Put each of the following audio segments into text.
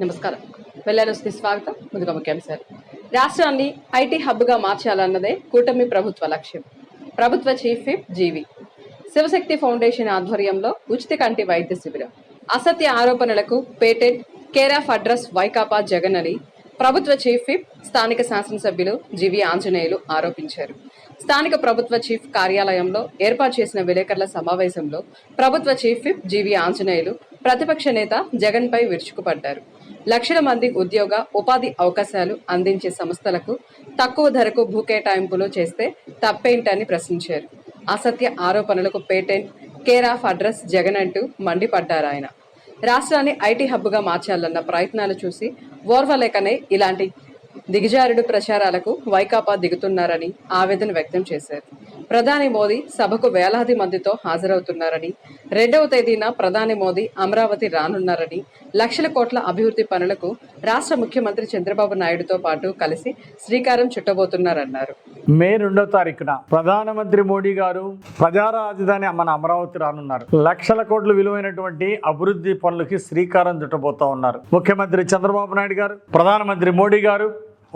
నమస్కారం. వెల్లెలూస్కి స్వాగతం. ముందుగా ముఖ్యాంశాలు. రాష్ట్రాన్ని ఐటీ హబ్గా మార్చాలన్నదే కూటమి ప్రభుత్వ లక్ష్యం. ప్రభుత్వ చీఫ్ విప్ జీవి. శివశక్తి ఫౌండేషన్ ఆధ్వర్యంలో ఉచిత కంటి వైద్య శిబిరం. అసత్య ఆరోపణలకు patent care of address Vaikapa Jagan అని ప్రభుత్వ చీఫ్ విప్ స్థానిక శాసనసభ్యులు జీవి ఆంజనేయులు ఆరోపించారు. స్థానిక ప్రభుత్వ చీఫ్ కార్యాలయంలో ఏర్పాటు చేసిన విలేకరుల సమావేశంలో ప్రభుత్వ చీఫ్ విప్ జీవి ఆంజనేయులు ప్రతిపక్ష నేత జగన్ పై విరుచుకుపడ్డారు. లక్షల మంది ఉద్యోగ ఉపాధి అవకాశాలు అందించే సంస్థలకు తక్కువ ధరకు భూ కేటాయింపులు చేస్తే తప్పేంటని ప్రశ్నించారు. అసత్య ఆరోపణలకు patent care of address Jagan అంటూ మండిపడ్డారు ఆయన. రాష్ట్రాన్ని ఐటీ హబ్గా మార్చాలన్న ప్రయత్నాలు చూసి ఓర్వలేకనే ఇలాంటి దిగజారుడు ప్రచారాలకు వైకాపా దిగుతున్నారని ఆవేదన వ్యక్తం చేశారు. ప్రధాని మోదీ సభకు వేలాది మందితో హాజరవుతున్నారని, 2వ తేదీన ప్రధాని మోదీ అమరావతి రానున్నారని, లక్షల కోట్ల అభివృద్ధి పనులకు రాష్ట్ర ముఖ్యమంత్రి చంద్రబాబు నాయుడుతో పాటు కలిసి శ్రీకారం చుట్టబోతున్నారన్నారు. మే 2వ తారీఖున ప్రధానమంత్రి మోడీ గారు ప్రజా రాజధాని మన అమరావతి రానున్నారు. లక్షల కోట్ల విలువైనటువంటి అభివృద్ధి పనులకి శ్రీకారం చుట్టబోతా ఉన్నారు. ముఖ్యమంత్రి చంద్రబాబు నాయుడు గారు, ప్రధానమంత్రి మోడీ గారు,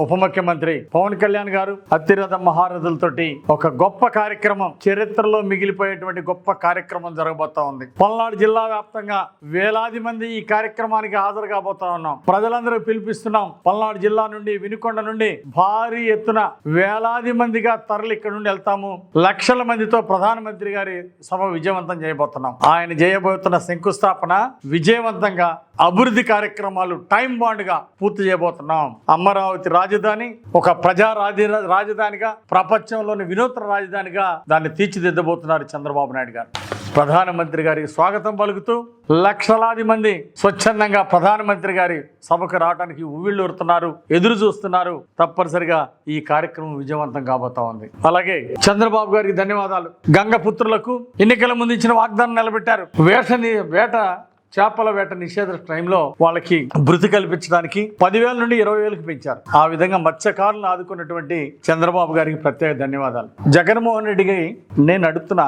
ఉప ముఖ్యమంత్రి పవన్ కళ్యాణ్ గారు అతిరథ మహారథులతోటి ఒక గొప్ప కార్యక్రమం, చరిత్రలో మిగిలిపోయేటువంటి గొప్ప కార్యక్రమం జరగబోతా ఉంది. పల్నాడు జిల్లా వ్యాప్తంగా వేలాది మంది ఈ కార్యక్రమానికి హాజరు కాబోతా ఉన్నాం. ప్రజలందరూ పిలిపిస్తున్నాం. పల్నాడు జిల్లా నుండి, వినుకొండ నుండి భారీ ఎత్తున వేలాది మందిగా తరలి ఇక్కడ నుండి వెళ్తాము. లక్షల మందితో ప్రధానమంత్రి గారి సభ విజయవంతం చేయబోతున్నాం. ఆయన చేయబోతున్న శంకుస్థాపన విజయవంతంగా అభివృద్ధి కార్యక్రమాలు టైం బాండ్ గా పూర్తి చేయబోతున్నాం. అమరావతి రాజధాని ఒక ప్రజా రాజధానిగా, ప్రపంచంలోని వినూత్న రాజధానిగా దాన్ని తీర్చిదిద్దబోతున్నారు చంద్రబాబు నాయుడు గారు. ప్రధానమంత్రి గారికి స్వాగతం పలుకుతూ లక్షలాది మంది స్వచ్ఛందంగా ప్రధానమంత్రి గారి సభకు రావడానికి ఉవ్విళ్ళూరుతున్నారు, ఎదురు చూస్తున్నారు. తప్పనిసరిగా ఈ కార్యక్రమం విజయవంతం కాబోతా ఉంది. అలాగే చంద్రబాబు గారికి ధన్యవాదాలు. గంగపుత్రులకు ఎన్నికల ముందు ఇచ్చిన వాగ్దానం నిలబెట్టారు. చేపల వేట నిషేధ టైంలో వాళ్ళకి భృతి కల్పించడానికి 10,000 నుండి 20,000కి పెంచారు. ఆ విధంగా మత్స్యకారులను ఆదుకున్నటువంటి చంద్రబాబు గారికి ప్రత్యేక ధన్యవాదాలు. జగన్మోహన్ రెడ్డికి నేను అడుగుతున్నా,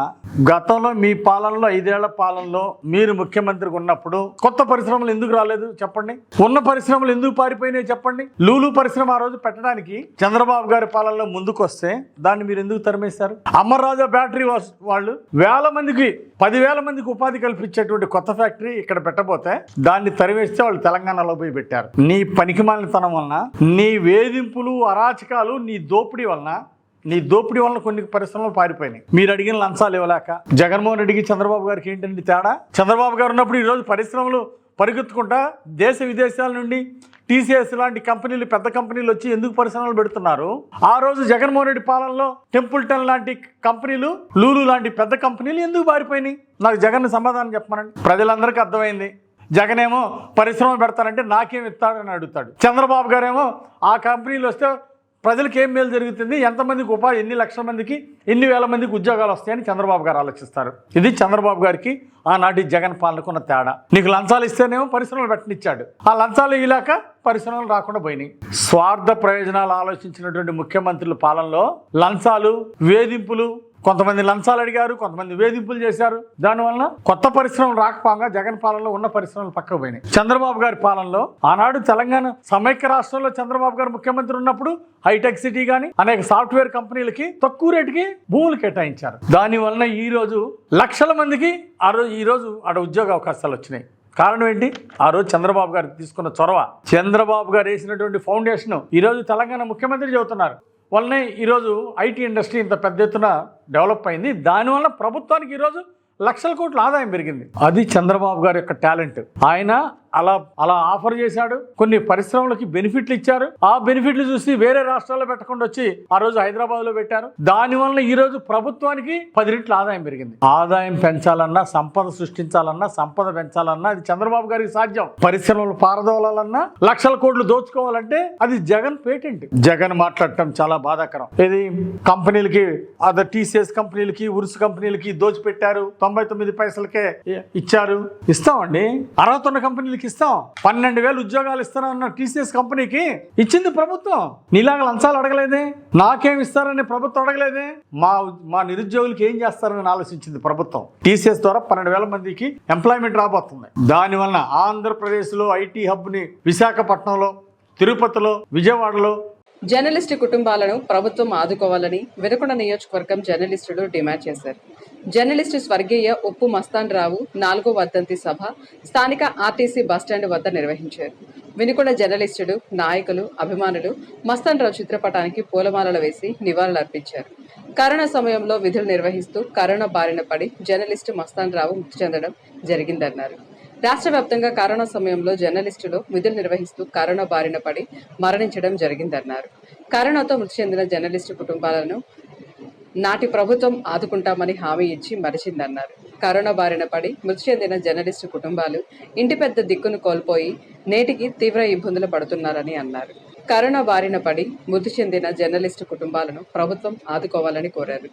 గతంలో మీ పాలనలో 5 ఏళ్ల పాలనలో మీరు ముఖ్యమంత్రిగా ఉన్నప్పుడు కొత్త పరిశ్రమలు ఎందుకు రాలేదు చెప్పండి? ఉన్న పరిశ్రమలు ఎందుకు పారిపోయినాయి చెప్పండి? లూలు పరిశ్రమ ఆ రోజు పెట్టడానికి చంద్రబాబు గారి పాలనలో ముందుకు వస్తే దాన్ని మీరు ఎందుకు తరిమేశారు? అమర్రాజా బ్యాటరీ వాళ్ళు 10,000 మందికి ఉపాధి కల్పించేటువంటి కొత్త ఫ్యాక్టరీ ఇక్కడ పెట్టబోతే దాన్ని తరివేస్తే వాళ్ళు తెలంగాణలో పోయి పెట్టారు. నీ పనికిమాలినతనం వలన, నీ వేధింపులు, అరాచకాలు, నీ దోపిడీ వలన కొన్ని పరిశ్రమలు పారిపోయినాయి. మీరు అడిగిన లంచాలు ఇవ్వలేక. జగన్మోహన్ రెడ్డికి చంద్రబాబు గారికి ఏంటండి తేడా? చంద్రబాబు గారు ఉన్నప్పుడు ఈరోజు పరిశ్రమలు పరిగెత్తుకుంటా దేశ విదేశాల నుండి టీసీఎస్ లాంటి కంపెనీలు, పెద్ద కంపెనీలు వచ్చి ఎందుకు పరిశ్రమలు పెడుతున్నారు? ఆ రోజు జగన్మోహన్ రెడ్డి పాలనలో టెంపుల్టన్ లాంటి కంపెనీలు, లూలు లాంటి పెద్ద కంపెనీలు ఎందుకు పారిపోయినాయి? నాకు జగన్ సమాధానం చెప్పమనండి. ప్రజలందరికీ అర్థమైంది. జగన్ ఏమో పరిశ్రమలు పెడతానంటే నాకేం ఇస్తాడని అడుగుతాడు. చంద్రబాబు గారేమో ఆ కంపెనీలు వస్తే ప్రజలకు ఏం మేలు జరుగుతుంది, ఎంతమందికి ఉపాధి, ఎన్ని లక్షల మందికి, ఎన్ని వేల మందికి ఉద్యోగాలు వస్తాయని చంద్రబాబు గారు ఆలోచిస్తారు. ఇది చంద్రబాబు గారికి ఆనాటి జగన్ పాలనకున్న తేడా. నీకు లంచాలు ఇస్తేనేమో పరిశ్రమలు పెట్టనిచ్చాడు. ఆ లంచాలు ఇలాక పరిశ్రమలు రాకుండా పోయినాయి. స్వార్థ ప్రయోజనాలు ఆలోచించినటువంటి ముఖ్యమంత్రుల పాలనలో లంచాలు, వేధింపులు, కొంతమంది లంచాలు అడిగారు, కొంతమంది వేధింపులు చేశారు. దానివల్ల కొత్త పరిశ్రమలు రాకపోగా జగన్ పాలనలో ఉన్న పరిశ్రమలు పక్కకు పోయినాయి. చంద్రబాబు గారి పాలనలో ఆనాడు తెలంగాణ సమైక్య రాష్ట్రంలో చంద్రబాబు గారు ముఖ్యమంత్రి ఉన్నప్పుడు హైటెక్ సిటీ కానీ అనేక సాఫ్ట్వేర్ కంపెనీలకి తక్కువ రేటుకి భూములు కేటాయించారు. దానివల్ల ఈ రోజు లక్షల మందికి ఈ రోజు ఆడ ఉద్యోగ అవకాశాలు వచ్చినాయి. కారణం ఏంటి? ఆ రోజు చంద్రబాబు గారు తీసుకున్న చొరవ, చంద్రబాబు గారు వేసినటువంటి ఫౌండేషన్ ఈరోజు తెలంగాణ ముఖ్యమంత్రి చెబుతున్నారు. వల్లనే ఈరోజు ఐటీ ఇండస్ట్రీ ఇంత పెద్ద ఎత్తున డెవలప్ అయింది. దానివల్ల ప్రభుత్వానికి ఈరోజు లక్షల కోట్ల ఆదాయం పెరిగింది. అది చంద్రబాబు గారి యొక్క టాలెంట్. ఆయన అలా ఆఫర్ చేశాడు. కొన్ని పరిశ్రమలకి బెనిఫిట్లు ఇచ్చారు. ఆ బెనిఫిట్లు చూసి వేరే రాష్ట్రాల్లో పెట్టకుండా వచ్చి ఆ రోజు హైదరాబాద్ లో పెట్టారు. దానివల్ల ఈ రోజు ప్రభుత్వానికి 10 రెట్ల ఆదాయం పెరిగింది. ఆదాయం పెంచాలన్నా, సంపద సృష్టించాలన్నా, సంపద పెంచాలన్నా అది చంద్రబాబు గారికి సాధ్యం. పరిశ్రమలు పారదోలాలన్నా, లక్షల కోట్లు దోచుకోవాలంటే అది జగన్ పేటెంట్. జగన్ మాట్లాడటం చాలా బాధాకరం. ఇది కంపెనీలకి, టీసీఎస్ కంపెనీలకి, ఉరుసు కంపెనీలకి దోచిపెట్టారు. 99 పైసలకే ఇచ్చారు. ఇస్తామండి. 61 కంపెనీలకి మందికి ఇస్తాం, 12,000 ఉద్యోగాలు ఇస్తానన్న టీసీఎస్ కంపెనీకి ఇచ్చింది ప్రభుత్వం. నీలాగా లంచాలు అడగలేదే, నాకేం ఇస్తారని ప్రభుత్వం అడగలేదే. మా నిరుద్యోగులకి ఏం చేస్తారని ఆలోచించింది ప్రభుత్వం. టీసీఎస్ ద్వారా 12,000 మందికి ఎంప్లాయ్మెంట్ రాబోతుంది. దానివల్ల ఆంధ్రప్రదేశ్లో ఐటీ హబ్ని విశాఖపట్నంలో, తిరుపతిలో, విజయవాడలో జర్నలిస్టు కుటుంబాలను ప్రభుత్వం ఆదుకోవాలని వినుకొండ నియోజకవర్గం జర్నలిస్టులు డిమాండ్ చేశారు. జర్నలిస్టు స్వర్గీయ ఉప్పు మస్తాన్ రావు 4వ వర్ధంతి సభ స్థానిక ఆర్టీసీ బస్టాండ్ వద్ద నిర్వహించారు. వినుకొండ జర్నలిస్టులు, నాయకులు, అభిమానులు మస్తాన్ రావు చిత్రపటానికి పూలమాలలు వేసి నివాళులర్పించారు. కరోనా సమయంలో విధులు నిర్వహిస్తూ కరోనా బారిన పడి జర్నలిస్టు మస్తాన్ రావు మృతి చెందడం జరిగిందన్నారు. రాష్ట్ర వ్యాప్తంగా కరోనా సమయంలో జర్నలిస్టులు విధులు నిర్వహిస్తూ కరోనా బారిన పడి మరణించడం జరిగిందన్నారు. కరోనాతో మృతి చెందిన జర్నలిస్టు కుటుంబాలను నాటి ప్రభుత్వం ఆదుకుంటామని హామీ ఇచ్చి మరిచిందన్నారు. కరోనా బారిన పడి మృతి చెందిన జర్నలిస్టు కుటుంబాలు ఇంటి పెద్ద దిక్కును కోల్పోయి నేటికి తీవ్ర ఇబ్బందులు పడుతున్నారని అన్నారు. కరోనా బారిన పడి మృతి చెందిన జర్నలిస్టు కుటుంబాలను ప్రభుత్వం ఆదుకోవాలని కోరారు.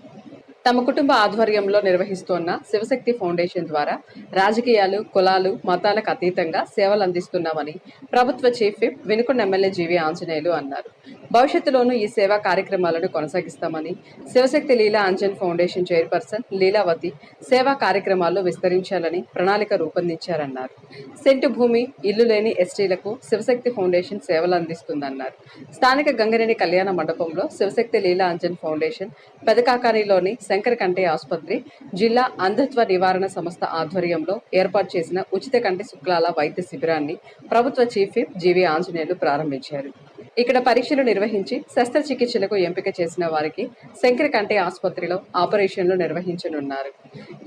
తమ కుటుంబ ఆధ్వర్యంలో నిర్వహిస్తున్న శివశక్తి ఫౌండేషన్ ద్వారా రాజకీయాలు, కులాలు, మతాలకు అతీతంగా సేవలు అందిస్తున్నామని ప్రభుత్వ చీఫ్ విప్ వినుకొండ ఎమ్మెల్యే జీవి ఆంజనేయులు అన్నారు. భవిష్యత్తులోనూ ఈ సేవా కార్యక్రమాలను కొనసాగిస్తామని శివశక్తి లీలా అంజన్ ఫౌండేషన్ చైర్పర్సన్ లీలావతి సేవా కార్యక్రమాల్లో విస్తరించాలని ప్రణాళిక రూపొందించారన్నారు. సెంటు భూమి, ఇల్లు లేని ఎస్టీలకు శివశక్తి ఫౌండేషన్ సేవలు అందిస్తుందన్నారు. స్థానిక గంగరేణి కళ్యాణ మండపంలో శివశక్తి లీలా అంజన్ ఫౌండేషన్, పెదకాకానిలోని శంకర్ కంటి ఆసుపత్రి, జిల్లా అంధత్వ నివారణ సంస్థ ఆధ్వర్యంలో ఏర్పాటు చేసిన ఉచిత కంటి శుక్లాల వైద్య శిబిరాన్ని ప్రభుత్వ చీఫ్ విప్ జీవి ఆంజనేయులు ప్రారంభించారు. ఇక్కడ పరీక్షలు నిర్వహించి శస్త్రచికిత్సలకు ఎంపిక చేసిన వారికి శంకర్ కంటి ఆసుపత్రిలో ఆపరేషన్లు నిర్వహించనున్నారు.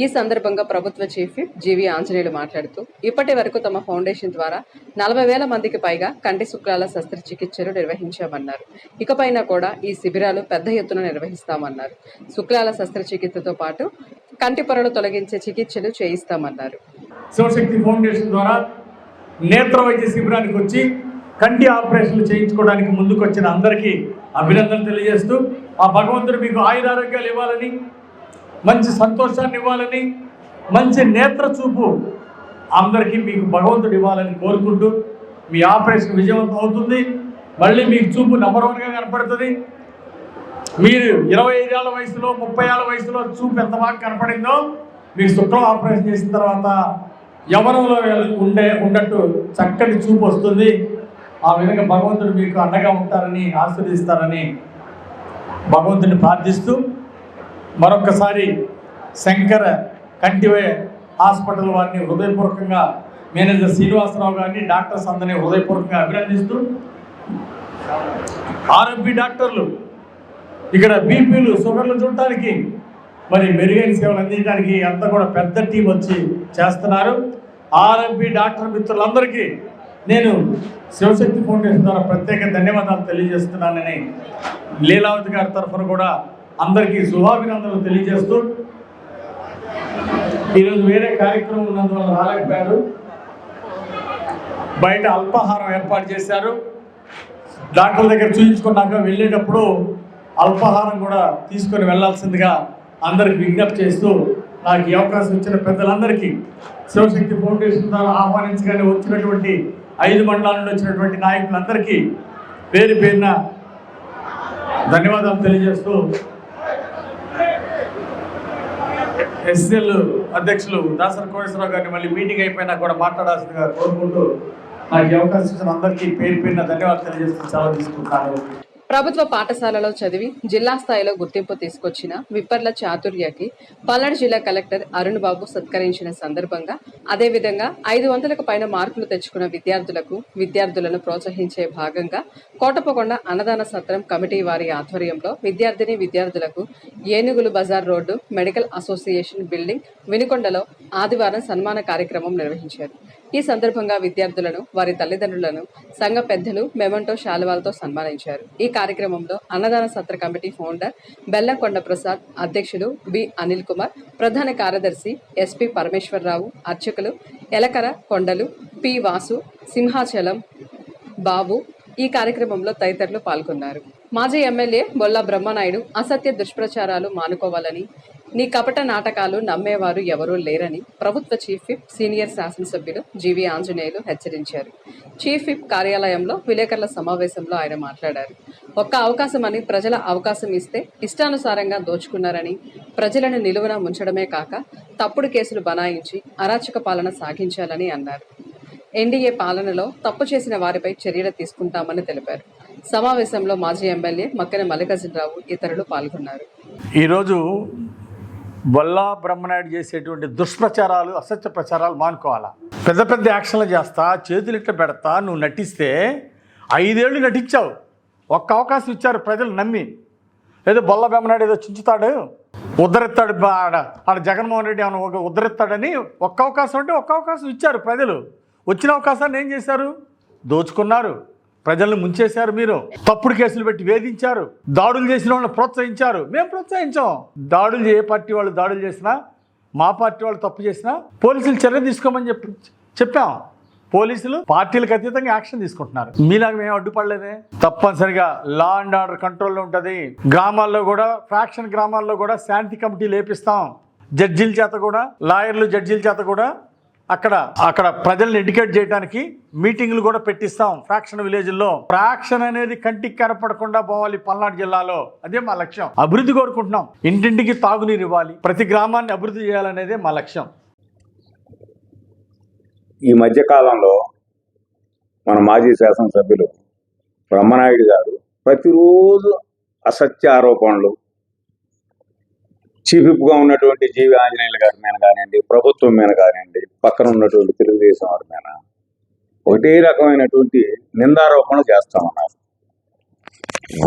ఈ సందర్భంగా ప్రభుత్వ చీఫ్ విప్ జీవి ఆంజనేయులు మాట్లాడుతూ ఇప్పటి వరకు తమ ఫౌండేషన్ ద్వారా 40,000 మందికి పైగా కంటి శుక్లాల శస్త్రచికిత్సలు నిర్వహించామన్నారు. ఇకపైన కూడా ఈ శిబిరాలు పెద్ద ఎత్తున నిర్వహిస్తామన్నారు. శుక్లాల శస్త్రచికిత్సతో పాటు కంటి పొరలు తొలగించే చికిత్సలు చేయిస్తామన్నారు. శివశక్తి ఫౌండేషన్ ద్వారా నేత్ర వైద్య శిబిరానికి వచ్చి కంటి ఆపరేషన్లు చేయించుకోవడానికి ముందుకు వచ్చిన అందరికీ అభినందనలు తెలియజేస్తూ, ఆ భగవంతుడు మీకు ఆయురారోగ్యాలు ఇవ్వాలని, మంచి సంతోషాన్ని ఇవ్వాలని, మంచి నేత్ర చూపు అందరికీ మీకు భగవంతుడు ఇవ్వాలని కోరుకుంటూ, మీ ఆపరేషన్ విజయవంతం అవుతుంది. మళ్ళీ మీకు చూపు నంబర్ 1గా కనపడుతుంది. మీరు 25 ఏళ్ల వయసులో, 30 ఏళ్ల వయసులో చూపు ఎంత బాగా కనపడిందో మీకు శుక్లం ఆపరేషన్ చేసిన తర్వాత యవనంలో ఉన్నట్టు చక్కటి చూపు వస్తుంది. ఆ విధంగా భగవంతుడు మీకు అండగా ఉంటారని, ఆశీర్వదిస్తారని భగవంతుడిని ప్రార్థిస్తూ, మరొక్కసారి శంకర కంటివే హాస్పిటల్ వారిని హృదయపూర్వకంగా, మేనేజర్ శ్రీనివాసరావు గారిని, డాక్టర్స్ అందరినీ హృదయపూర్వకంగా అభినందిస్తూ, ఆర్ఎంపీ డాక్టర్లు ఇక్కడ బీపీలు, షుగర్లు చూడటానికి, మరి మెరుగైన సేవలు అందించడానికి అంతా కూడా పెద్ద టీం వచ్చి చేస్తున్నారు. ఆర్ఎంపీ డాక్టర్ మిత్రులందరికీ నేను శివశక్తి ఫౌండేషన్ ద్వారా ప్రత్యేక ధన్యవాదాలు తెలియజేస్తున్నానని లీలావతి గారి తరఫున కూడా అందరికీ శుభాభినందనలు తెలియజేస్తూ, ఈరోజు వేరే కార్యక్రమం ఉన్నందువల్ల రాలేకపోయారు. బయట అల్పాహారం ఏర్పాటు చేశారు. డాక్టర్ల దగ్గర చూపించుకున్నాక వెళ్ళేటప్పుడు అల్పాహారం కూడా తీసుకొని వెళ్లాల్సిందిగా అందరికి విజ్ఞప్తి చేస్తూ, నాకు ఈ అవకాశం ఇచ్చిన పెద్దలందరికీ, శివశక్తి ఫౌండేషన్ ద్వారా ఆహ్వానించగానే వచ్చినటువంటి 5 మండలాల నుండి వచ్చినటువంటి నాయకులందరికీ పేరు పేరున ధన్యవాదాలు తెలియజేస్తూ, ఎస్ఎల్ అధ్యక్షులు దాసరి కోటేశ్వరరావు గారిని మళ్ళీ మీటింగ్ అయిపోయినా కూడా మాట్లాడాల్సిందిగా కోరుకుంటూ, నాకు ఈ అవకాశం ఇచ్చిన అందరికీ పేరు పేరున ధన్యవాదాలు తెలియజేస్తూ సెలవు తీసుకుంటాను. ప్రభుత్వ పాఠశాలలో చదివి జిల్లా స్థాయిలో గుర్తింపు తీసుకొచ్చిన విప్పర్ల చాతుర్యకి పల్నాడు జిల్లా కలెక్టర్ అరుణ్ బాబు సత్కరించిన సందర్భంగా, అదేవిధంగా 500కు పైన మార్కులు తెచ్చుకున్న విద్యార్థులను ప్రోత్సహించే భాగంగా కోటపకొండ అన్నదాన సత్రం కమిటీ వారి ఆధ్వర్యంలో విద్యార్థులకు ఏనుగులు బజార్ రోడ్డు మెడికల్ అసోసియేషన్ బిల్డింగ్ వినుకొండలో ఆదివారం సన్మాన కార్యక్రమం నిర్వహించారు. ఈ సందర్భంగా విద్యార్థులను, వారి తల్లిదండ్రులను సంఘ పెద్దలు మెమంటో శాలువాలతో సన్మానించారు. ఈ కార్యక్రమంలో అన్నదాన సత్ర కమిటీ ఫౌండర్ బెల్లంకొండ ప్రసాద్, అధ్యక్షులు బి అనిల్ కుమార్, ప్రధాన కార్యదర్శి ఎస్పి పరమేశ్వరరావు, అర్చకులు ఎలకర కొండలు, పి వాసు, సింహాచలం బాబు ఈ కార్యక్రమంలో తదితరులు పాల్గొన్నారు. మాజీ ఎమ్మెల్యే బొల్లా బ్రహ్మనాయుడు అసత్య దుష్ప్రచారాలు మానుకోవాలని, నీ కపట నాటకాలు నమ్మేవారు ఎవరూ లేరని ప్రభుత్వ చీఫ్ విప్ సీనియర్ శాసనసభ్యులు జీవీ ఆంజనేయులు హెచ్చరించారు. చీఫ్ విప్ కార్యాలయంలో విలేకరుల సమావేశంలో ఆయన మాట్లాడారు. ఒక్క అవకాశం అని ప్రజల అవకాశం ఇస్తే ఇష్టానుసారంగా దోచుకున్నారని, ప్రజలను నిలువున ముంచడమే కాక తప్పుడు కేసులు బనాయించి అరాచక పాలన సాగించాలని అన్నారు. ఎన్డీఏ పాలనలో తప్పు చేసిన వారిపై చర్యలు తీసుకుంటామని తెలిపారు. సమావేశంలో మాజీ ఎమ్మెల్యే మక్కెన మల్లికార్జునరావు ఇతరులు పాల్గొన్నారు. ఈరోజు బొల్లా బ్రహ్మనాయుడు చేసేటువంటి దుష్ప్రచారాలు, అసత్య ప్రచారాలు మానుకోవాలా. పెద్ద పెద్ద యాక్షన్లు చేస్తా, చేతులు ఇట్లా పెడతా, నువ్వు నటిస్తే 5 ఏళ్ళు నటించావు. ఒక్క అవకాశం ఇచ్చారు ప్రజలు నమ్మి. ఏదో బొల్లా బ్రహ్మనాయుడు ఏదో చించుతాడు, ఉద్ధరిస్తాడు, ఆడ జగన్మోహన్ రెడ్డి ఏమైనా ఉద్ధరిస్తాడని ఒక్క అవకాశం అంటే ఒక్క అవకాశం ఇచ్చారు ప్రజలు. వచ్చిన అవకాశాన్ని ఏం చేశారు? దోచుకున్నారు, ప్రజలను ముంచేశారు. మీరు తప్పుడు కేసులు పెట్టి వేధించారు, దాడులు చేసిన వాళ్ళని ప్రోత్సహించారు. మేము ప్రోత్సహించాం. దాడులు ఏ పార్టీ వాళ్ళు దాడులు చేసినా, మా పార్టీ వాళ్ళు తప్పు చేసినా పోలీసులు చర్య తీసుకోమని చెప్పాం. పోలీసులు పార్టీలకు అతీతంగా యాక్షన్ తీసుకుంటున్నారు. మీలాగా మేము అడ్డుపడలేదే. తప్పనిసరిగా లా అండ్ ఆర్డర్ కంట్రోల్లో ఉంటుంది. గ్రామాల్లో కూడా, ఫ్రాక్షన్ గ్రామాల్లో కూడా శాంతి కమిటీ లేపిస్తాం. జడ్జీల చేత కూడా, లాయర్లు జడ్జీల చేత కూడా అక్కడ ప్రజల్ని ఎడ్యుకేట్ చేయడానికి మీటింగ్లు కూడా పెట్టిస్తాం. ఫ్రాక్షన్ విలేజ్ల్లో ఫ్రాక్షన్ అనేది కంటికి కనపడకుండా పోవాలి పల్నాడు జిల్లాలో. అదే మా లక్ష్యం. అభివృద్ధి కోరుకుంటున్నాం. ఇంటింటికి తాగునీరు ఇవ్వాలి, ప్రతి గ్రామాన్ని అభివృద్ధి చేయాలనేదే మా లక్ష్యం. ఈ మధ్యకాలంలో మన మాజీ శాసనసభ్యులు బ్రహ్మనాయుడు గారు ప్రతిరోజు అసత్య ఆరోపణలు, చీఫ్ విప్గా ఉన్నటువంటి జీవీ ఆంజనేయులు గారి మీద కానివ్వండి, ప్రభుత్వం మీద కానివ్వండి, పక్కన ఉన్నటువంటి తెలుగుదేశం వారి మీద ఒకటే రకమైనటువంటి నిందారోపణలు చేస్తా ఉన్నారు.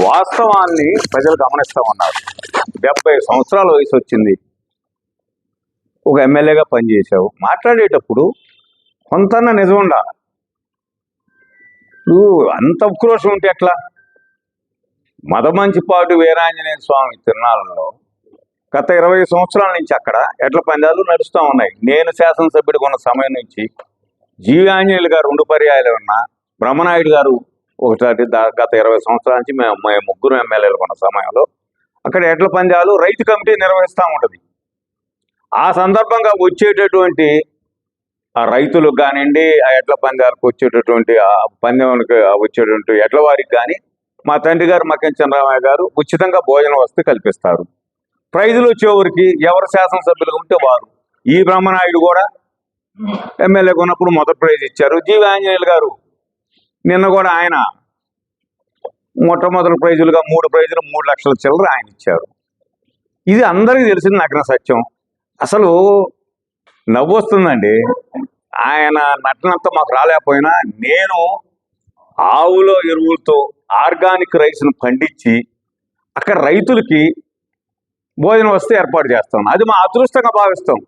వాస్తవాన్ని ప్రజలు గమనిస్తూ ఉన్నారు. 70 సంవత్సరాల వయసు వచ్చింది, ఒక ఎమ్మెల్యేగా పనిచేశావు. మాట్లాడేటప్పుడు కొంతన్నా నిజం ఉండాలి. నువ్వు అంత ఉక్రోషం ఉంటే ఎట్లా? మదమంచిపాటి వీరాంజనేయ స్వామి తిరునాళ్ళలో గత 20 సంవత్సరాల నుంచి అక్కడ ఎడ్ల పందాలు నడుస్తూ ఉన్నాయి. నేను శాసనసభ్యుడిగా ఉన్న సమయం నుంచి జీవీ ఆంజనేయులు గారు 2 పర్యాయాలు ఉన్నా, బ్రహ్మనాయుడు గారు ఒకసారి గత 20 సంవత్సరాల నుంచి మేము ముగ్గురు ఎమ్మెల్యేలు ఉన్న సమయంలో అక్కడ ఎడ్ల పందాలు రైతు కమిటీ నిర్వహిస్తూ ఉంటుంది. ఆ సందర్భంగా వచ్చేటటువంటి ఆ రైతులకు కానివ్వండి, ఆ ఎడ్ల పందాలకు వచ్చేటటువంటి ఆ పందెంకి వచ్చేటువంటి ఎడ్ల వారికి కానీ మా తండ్రి గారు మక్కెన చంద్రరామయ్య గారు ఉచితంగా భోజన వసతి కల్పిస్తారు. ప్రైజులు వచ్చేవారికి ఎవరు శాసనసభ్యులు ఉంటే వారు. ఈ బ్రహ్మనాయుడు కూడా ఎమ్మెల్యేగా ఉన్నప్పుడు మొదటి ప్రైజ్ ఇచ్చారు. జీవీ ఆంజనేయులు గారు నిన్న కూడా ఆయన మొట్టమొదటి ప్రైజులుగా 3 ప్రైజులు 3 లక్షల చిల్లర ఆయన ఇచ్చారు. ఇది అందరికీ తెలిసింది నగ్న సత్యం. అసలు నవ్వు వస్తుందండి. ఆయన నటనంతా మాకు రాలేకపోయినా నేను ఆవుల ఎరువులతో ఆర్గానిక్ రైస్ను పండించి అక్కడ రైతులకి భోజనం వస్తే ఏర్పాటు చేస్తాం. అది మా అదృష్టంగా భావిస్తాం.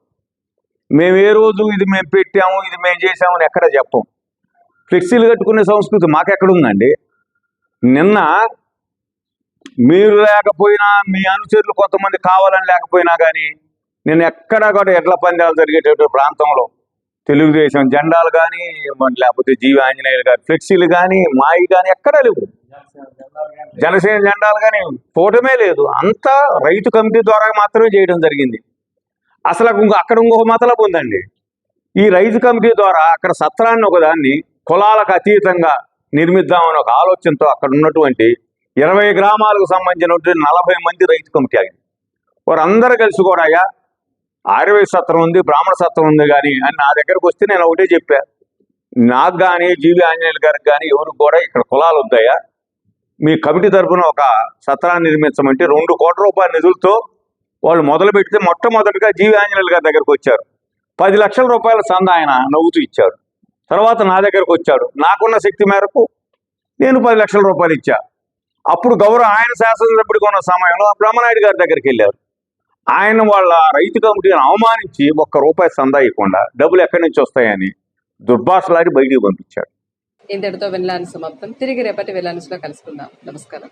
మేము ఏ రోజు ఇది మేము పెట్టాము, ఇది మేము చేసామని ఎక్కడ చెప్పం. ఫ్లెక్సీలు కట్టుకునే సంస్కృతి మాకెక్కడుందండి? నిన్న మీరు లేకపోయినా, మీ అనుచరులు కొంతమంది కావాలని లేకపోయినా కానీ నేను ఎక్కడా కూడా ఎడ్ల పందాలు జరిగేటటువంటి ప్రాంతంలో తెలుగుదేశం జెండాలు కానీ, లేకపోతే జీవీ ఆంజనేయులు గారి ఫ్లెక్సీలు కానీ, మాయి కానీ ఎక్కడా లేవు. జనసేన జెండాలు కానీ పోవటమే లేదు. అంతా రైతు కమిటీ ద్వారా మాత్రమే చేయడం జరిగింది. అసలు అక్కడ ఇంకొక మతలబు ఉందండి. ఈ రైతు కమిటీ ద్వారా అక్కడ సత్రాన్ని ఒకదాన్ని కులాలకు అతీతంగా నిర్మిద్దామని ఒక ఆలోచనతో అక్కడ ఉన్నటువంటి 20 గ్రామాలకు సంబంధించినటువంటి 40 మంది రైతు కమిటీ అయింది. వారందరూ కలిసి కూడా అయ్యా ఆర్యవైశ్య సత్రం ఉంది, బ్రాహ్మణ సత్రం ఉంది కానీ అని నా దగ్గరకు వస్తే నేను ఒకటే చెప్పా, నాకు కానీ జీవీ ఆంజనేయులు గారికి కానీ ఎవరికి కూడా ఇక్కడ కులాలు వద్దయ్యా, మీ కమిటీ తరఫున ఒక సత్రాన్ని నిర్మించమంటే 2 కోట్ల రూపాయల నిధులతో వాళ్ళు మొదలు పెడితే మొట్టమొదటిగా జీవీ ఆంజనేయులు గారి దగ్గరకు వచ్చారు. 10 లక్షల రూపాయల సంద ఆయన నవ్వుతూ ఇచ్చారు. తర్వాత నా దగ్గరకు వచ్చాడు. నాకున్న శక్తి మేరకు నేను 10 లక్షల రూపాయలు ఇచ్చా. అప్పుడు ఆయన శాసనసభ్యుడిగా ఉన్న సమయంలో బ్రహ్మనాయుడు గారి దగ్గరికి వెళ్ళారు. ఆయన వాళ్ళ రైతు కమిటీని అవమానించి 1 రూపాయి సందా ఇవ్వకుండా డబ్బులు ఎక్కడి నుంచి వస్తాయని దుర్భాషలాడి బయటికి పంపించారు. ఇంతటితో వెళ్లాను సమాప్తం. తిరిగి రేపటి వెళ్లానులో కలుసుకుందాం. నమస్కారం.